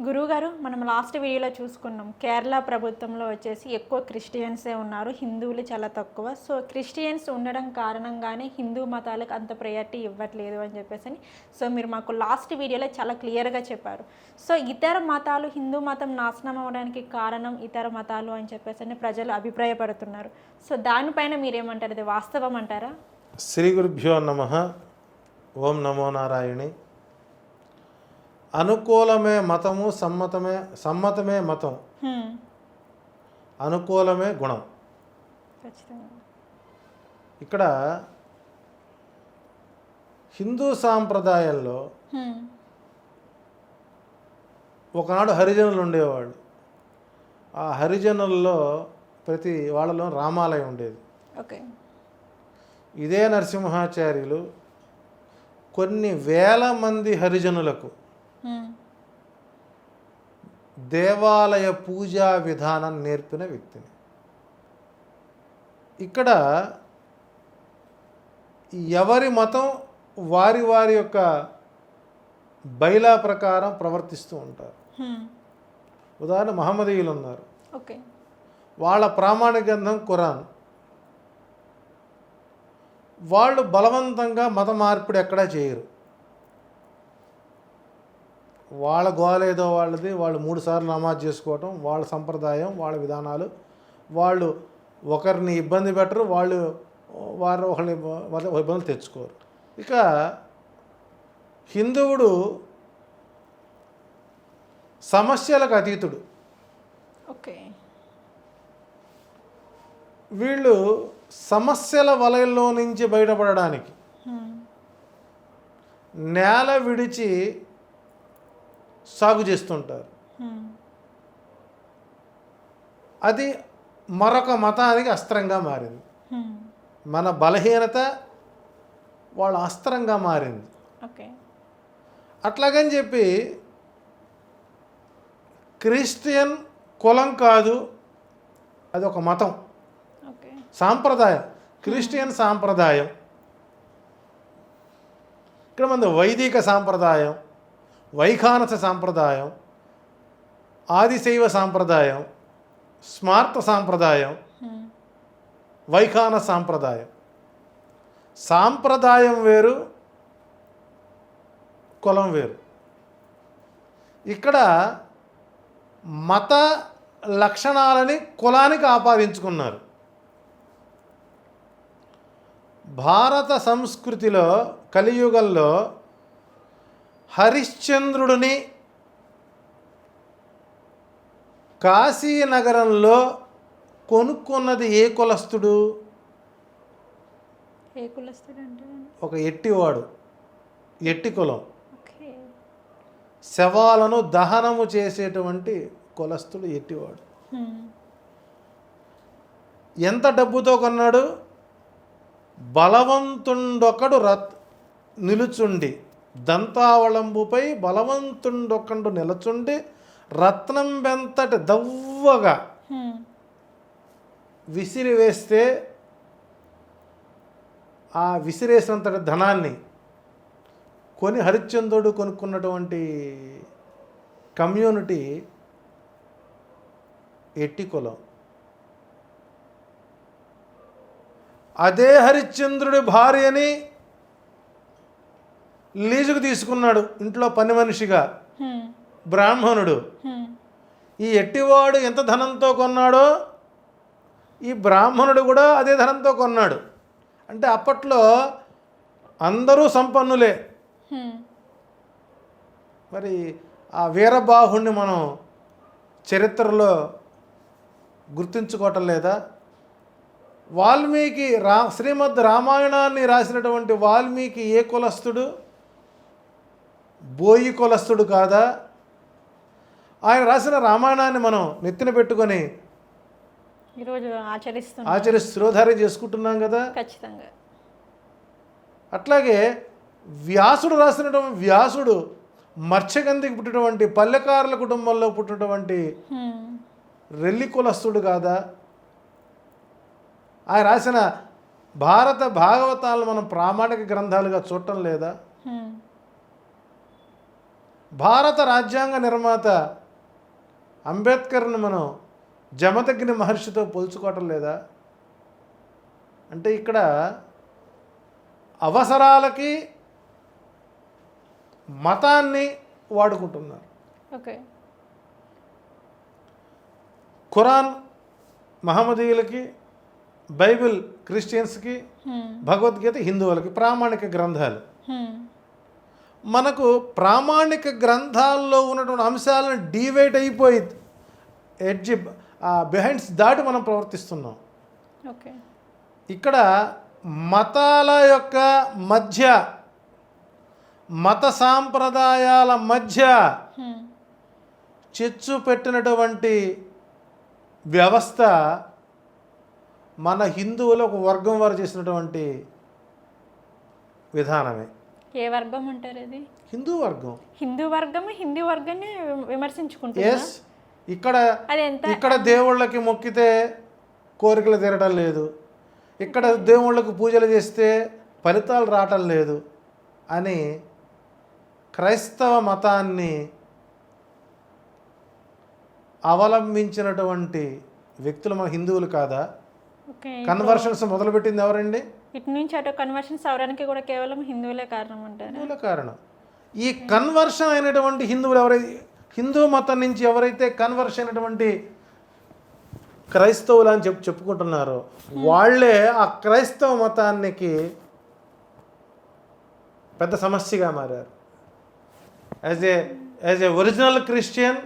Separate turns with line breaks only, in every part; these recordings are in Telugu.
గురువుగారు, మనం లాస్ట్ వీడియోలో చూసుకున్నాం. కేరళ ప్రభుత్వంలో వచ్చేసి ఎక్కువ క్రిస్టియన్సే ఉన్నారు, హిందువులు చాలా తక్కువ. సో క్రిస్టియన్స్ ఉండడం కారణంగానే హిందూ మతాలకు అంత ప్రయారిటీ ఇవ్వట్లేదు అని చెప్పేసి సో మీరు మాకు లాస్ట్ వీడియోలో చాలా క్లియర్గా చెప్పారు. సో ఇతర మతాలు హిందూ మతం నాశనం అవ్వడానికి కారణం ఇతర మతాలు అని చెప్పేసి ప్రజలు అభిప్రాయపడుతున్నారు. సో దానిపైన మీరేమంటారు? ఇది వాస్తవం అంటారా?
శ్రీ గురుభ్యో నమః. ఓం నమో నారాయణి. అనుకూలమే మతము, సమ్మతమే మతం, అనుకూలమే గుణం. ఇక్కడ హిందూ సాంప్రదాయంలో ఒకనాడు హరిజనులు ఉండేవాళ్ళు. ఆ హరిజనుల్లో ప్రతి వాళ్ళలో రామాలయం ఉండేది.
ఓకే.
ఇదే నరసింహాచార్యులు కొన్ని వేల మంది హరిజనులకు దేవాలయ పూజా విధానం నేర్పిన వ్యక్తిని. ఇక్కడ ఎవరి మతం వారి వారి యొక్క బైలా ప్రకారం ప్రవర్తిస్తూ ఉంటారు. ఉదాహరణ మహమ్మదీయులు ఉన్నారు,
ఓకే,
వాళ్ళ ప్రామాణిక గ్రంథం ఖురాన్. వాళ్ళు బలవంతంగా మత మార్పిడి ఎక్కడా చేయరు. వాళ్ళ గోలేదో వాళ్ళది, వాళ్ళు 3 సార్లు నమాజ్ చేసుకోవటం వాళ్ళ సంప్రదాయం, వాళ్ళ విధానాలు. వాళ్ళు ఒకరిని ఇబ్బంది పెట్టరు, వారు ఒకరిని ఇబ్బందులు తెచ్చుకోరు. ఇక హిందువుడు సమస్యలకు అతీతుడు.
ఓకే.
వీళ్ళు సమస్యల వలయంలో నుంచి బయటపడడానికి నేల విడిచి సాగు చేస్తుంటారు. అది మరొక మతానికి అస్త్రంగా మారింది. మన బలహీనత వాళ్ళ అస్త్రంగా మారింది. అట్లాగని చెప్పి క్రిస్టియన్ కులం కాదు, అది ఒక మతం, సాంప్రదాయం. క్రిస్టియన్ సాంప్రదాయం, ఇక్కడ మన వైదిక సాంప్రదాయం, వైఖానస సాంప్రదాయం, ఆదిశైవ సాంప్రదాయం, స్మార్త సాంప్రదాయం, వైఖానస సాంప్రదాయం. సాంప్రదాయం వేరు, కులం వేరు. ఇక్కడ మత లక్షణాలని కులానికి ఆపాదించుకున్నారు. భారత సంస్కృతిలో కలియుగంలో హరిశ్చంద్రుడిని కాశీనగరంలో కొనుక్కున్నది ఏ కులస్తుడు? ఒక ఎట్టివాడు, ఎట్టి కులం. శవాలను దహనము చేసేటువంటి కులస్తుడు ఎట్టివాడు. ఎంత డబ్బుతో కొన్నాడు? బలవంతుండొకడు నిలుచుండి, దంతావళంబుపై బలవంతుండొకండు నిలచుండి రత్నం వెంతటి దవ్వగా విసిరివేస్తే ఆ విసిరేసినంతటి ధనాన్ని కొని హరిశ్చంద్రుడు కొనుక్కున్నటువంటి కమ్యూనిటీ ఎట్టి కులం. అదే హరిశ్చంద్రుడి భార్యని లీజుకు తీసుకున్నాడు ఇంట్లో పని మనిషిగా బ్రాహ్మణుడు. ఈ ఎట్టివాడు ఎంత ధనంతో కొన్నాడో ఈ బ్రాహ్మణుడు కూడా అదే ధనంతో కొన్నాడు. అంటే అప్పట్లో అందరూ సంపన్నులే. మరి ఆ వీరబాహుణ్ణి మనం చరిత్రలో గుర్తుంచుకోవటం లేదా? వాల్మీకి శ్రీమద్ రామాయణాన్ని రాసినటువంటి వాల్మీకి ఏ కులస్తుడు? బోయి కులస్తుడు కాదా? ఆయన రాసిన రామాయణాన్ని మనం నెత్తిన పెట్టుకొని
ఈరోజు
శిరోధార్య చేసుకుంటున్నాం కదా.
ఖచ్చితంగా.
అట్లాగే వ్యాసుడు రాసినటువంటి వ్యాసుడు మత్స్యగంధికి పుట్టినటువంటి పల్లెకారుల కుటుంబంలో పుట్టినటువంటి రెల్లి కులస్తుడు కాదా? ఆయన రాసిన భారత భాగవతాలను మనం ప్రామాణిక గ్రంథాలుగా చూడటం లేదా? భారత రాజ్యాంగ నిర్మాత అంబేద్కర్ని మనం జమదగ్ని మహర్షితో పోల్చుకోవటం లేదా? అంటే ఇక్కడ అవసరాలకి మతాన్ని వాడుకుంటున్నారు.
ఓకే.
ఖురాన్ మహమ్మదీయులకి, బైబిల్ క్రిస్టియన్స్కి, భగవద్గీత హిందువులకి ప్రామాణిక గ్రంథాలు. మనకు ప్రామాణిక గ్రంథాల్లో ఉన్నటువంటి అంశాలను డివైడ్ అయిపోయి ఎడ్జ్ బిహైండ్స్ దాటి మనం ప్రవర్తిస్తున్నాం.
ఓకే.
ఇక్కడ మతాల యొక్క మధ్య, మత సాంప్రదాయాల మధ్య చిచ్చు పెట్టినటువంటి వ్యవస్థ మన హిందువులు ఒక వర్గం వారు చేసినటువంటి విధానమే.
ఏ వర్గం అంటారు అది?
హిందూ వర్గం.
హిందూ వర్గాన్ని విమర్శించుకుంటారు.
ఎస్. ఇక్కడ దేవుళ్ళకి మొక్కితే కోరికలు తీరటం లేదు, ఇక్కడ దేవుళ్ళకు పూజలు చేస్తే ఫలితాలు రావటం లేదు అని క్రైస్తవ మతాన్ని అవలంబించినటువంటి వ్యక్తులు మన హిందువులు కాదా? కన్వర్షన్స్ మొదలుపెట్టింది ఎవరండి?
ఇటు నుంచి అటు కన్వర్షన్స్ అవడానికి కూడా కేవలం హిందువులే కారణం అంటారు.
హిందువులే కారణం. ఈ కన్వర్షన్ అయినటువంటి హిందువులు ఎవరైతే, హిందూ మతం నుంచి ఎవరైతే కన్వర్షన్ అయినటువంటి క్రైస్తవులు అని చెప్పుకుంటున్నారో వాళ్ళే ఆ క్రైస్తవ మతానికి పెద్ద సమస్యగా మారారు. యాజ్ ఏ ఒరిజినల్ క్రిస్టియన్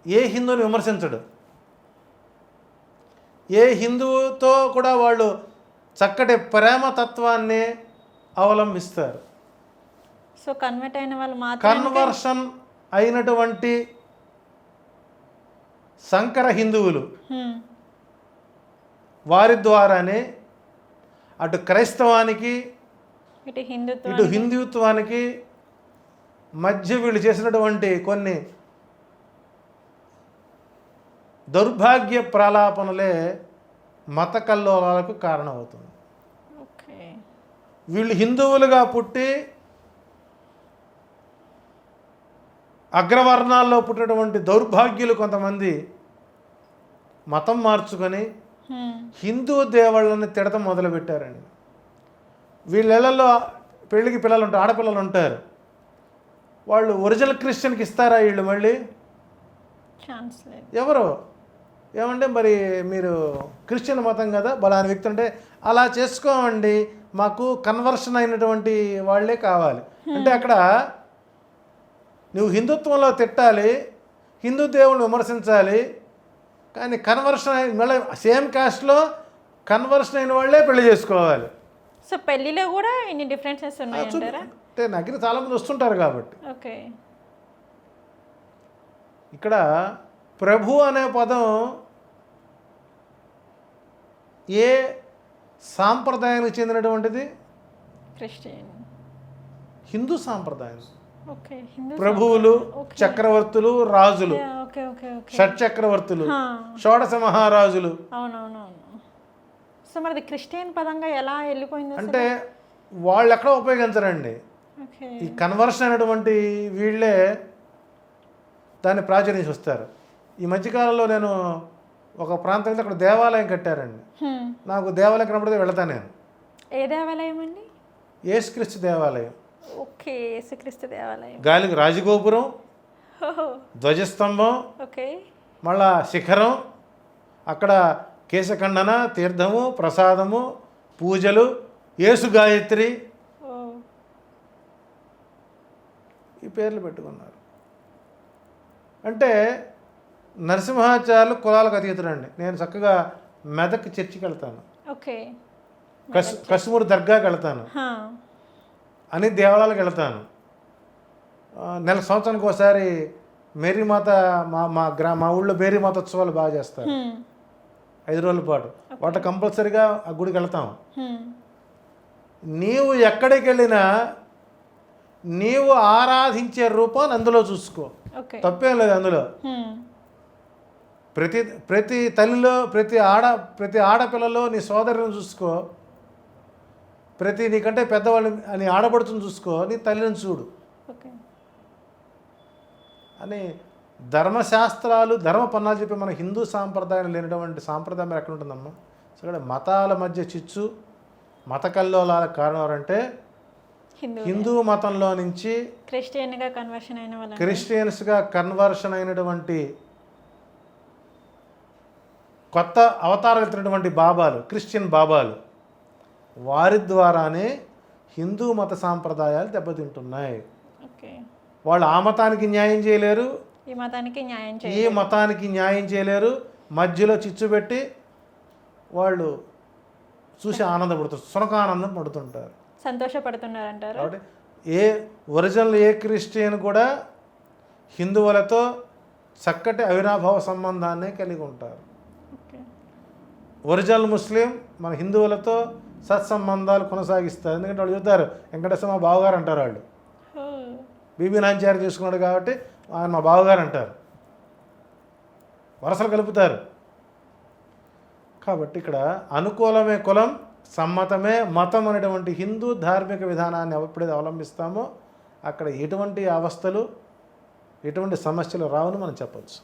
ఏ హిందువుని విమర్శించడు, ఏ హిందువుతో కూడా వాళ్ళు చక్కటి ప్రేమతత్వాన్ని అవలంబిస్తారు.
సో కన్వర్ట్ అయిన వాళ్ళు మాత్రం,
కన్వర్షన్ అయినటువంటి సంకర హిందువులు వారి ద్వారానే అటు క్రైస్తవానికి ఇటు హిందుత్వానికి మధ్య వీళ్ళు చేసినటువంటి కొన్ని దౌర్భాగ్య ప్రలాపనలే మత కల్లోలాలకు కారణమవుతుంది. వీళ్ళు హిందువులుగా పుట్టి అగ్రవర్ణాల్లో పుట్టినటువంటి దౌర్భాగ్యులు కొంతమంది మతం మార్చుకొని హిందూ దేవుళ్ళని తిడతం మొదలుపెట్టారండి. వీళ్ళలో పెళ్ళికి పిల్లలు ఉంటారు, ఆడపిల్లలు ఉంటారు. వాళ్ళు ఒరిజినల్ క్రిస్టియన్కి ఇస్తారా వీళ్ళు? మళ్ళీ ఎవరు ఏమంటే మరి మీరు క్రిస్టియన్ మతం కదా బలాని వ్యక్తి అంటే అలా చేసుకోమండి, మాకు కన్వర్షన్ అయినటువంటి వాళ్ళే కావాలి అంటే అక్కడ నువ్వు హిందుత్వంలో తిట్టాలి, హిందూ దేవుని విమర్శించాలి, కానీ కన్వర్షన్ మళ్ళీ సేమ్ కాస్ట్లో కన్వర్షన్ అయిన వాళ్ళే పెళ్లి చేసుకోవాలి.
సో పెళ్లిలో కూడా ఇన్ని డిఫరెన్సెస్ ఉన్నాయంటారా?
అంటే నాకు చాలామంది వస్తుంటారు కాబట్టి.
ఓకే.
ఇక్కడ ప్రభు అనే పదం ఏ సాంప్రదాయానికి చెందినటువంటిది?
క్రిస్టియన్,
హిందూ సాంప్రదాయం.
ప్రభువులు,
చక్రవర్తులు, రాజులు, షట్చక్రవర్తులు, షోడశ మహారాజులు.
అవునవునవును. సో మరి క్రిస్టియన్ పదంగా ఎలా వెళ్ళిపోయింది
అంటే వాళ్ళు ఎక్కడ ఉపయోగించరండి. ఈ కన్వర్షన్ అయినటువంటి వీళ్ళే దాన్ని ప్రాచుర్యం వస్తారు. ఈ మధ్యకాలంలో నేను ఒక ప్రాంతంలో అక్కడ దేవాలయం కట్టారండి. నాకు దేవాలయం కనపడితే వెళతాను నేను.
ఏ దేవాలయం అండి?
యేసుక్రీస్తు దేవాలయం.
ఓకే, యేసుక్రీస్తు దేవాలయం.
గాలికి రాజగోపురం, ధ్వజస్తంభం, మళ్ళా శిఖరం, అక్కడ కేశఖండన, తీర్థము, ప్రసాదము, పూజలు, యేసు గాయత్రి, ఈ పేర్లు పెట్టుకున్నారు. అంటే నరసింహాచార్యులు కులాలకు అతీతుడండి. నేను చక్కగా మెదక్ చర్చికి వెళ్తాను, కశ్మూర్ దర్గాకి వెళ్తాను, అన్ని దేవాలయాలకు వెళ్తాను. సంవత్సరానికి ఒకసారి మేరీమాత మా ఊళ్ళో మేరీమాత ఉత్సవాలు బాగా చేస్తారు, 5 రోజుల పాటు. వాటి కంపల్సరీగా ఆ గుడికి వెళ్తాం. నీవు ఎక్కడికి వెళ్ళినా నీవు ఆరాధించే రూపాన్ని అందులో చూసుకో, తప్పేం లేదు అందులో. ప్రతి తల్లిలో ప్రతి ఆడపిల్లలో నీ సోదరుని చూసుకో, నీకంటే పెద్దవాళ్ళని నీ ఆడపడుచుని చూసుకో, నీ తల్లిని చూడు. అని ధర్మశాస్త్రాలు ధర్మ పన్నాలు చెప్పి మన హిందూ సాంప్రదాయం లేనటువంటి సాంప్రదాయం ఎక్కడ ఉంటుందమ్మా? సో ఇక్కడ మతాల మధ్య చిచ్చు, మత కల్లోలాలకు కారణం ఎవరంటే హిందూ మతంలో నుంచి
క్రిస్టియన్గా కన్వర్షన్ అయిన వాళ్ళు
క్రిస్టియన్స్గా కన్వర్షన్ అయినటువంటి కొత్త అవతారం ఎత్తినటువంటి బాబాలు, క్రిస్టియన్ బాబాలు, వారి ద్వారానే హిందూ మత సాంప్రదాయాలు దెబ్బతింటున్నాయి.
ఓకే,
వాళ్ళు ఆ మతానికి న్యాయం చేయలేరు,
ఈ మతానికి న్యాయం
ఈ
చేయాలి.
మతానికి న్యాయం చేయలేరు, మధ్యలో చిచ్చు పెట్టి వాళ్ళు చూసి ఆనందపడుతారు, సునకానందం పడుతుంటారు.
సంతోషపడుతున్నారంటారు.
కాబట్టి ఒరిజినల్ ఏ క్రిస్టియన్ కూడా హిందువులతో చక్కటి అవినాభావ సంబంధాన్ని కలిగి ఉంటారు.
ఓకే,
ఒరిజినల్ ముస్లిం మన హిందువులతో సత్సంబంధాలు కొనసాగిస్తారు. ఎందుకంటే వాళ్ళు చెబుతారు వెంకటేశ్వర మా బావగారు అంటారు, వాళ్ళు
ఓ,
బీబీ నాంచారి చేసుకున్నాడు కాబట్టి ఆయన మా బావగారు అంటారు, వరసలు కలుపుతారు. కాబట్టి ఇక్కడ అనుకూలమే కులం, సమ్మతమే మతం అనేటువంటి హిందూ ధార్మిక విధానాన్ని ఎప్పుడైతే అవలంబిస్తామో అక్కడ ఎటువంటి అవస్థలు, ఎటువంటి సమస్యలు రావని మనం చెప్పచ్చు.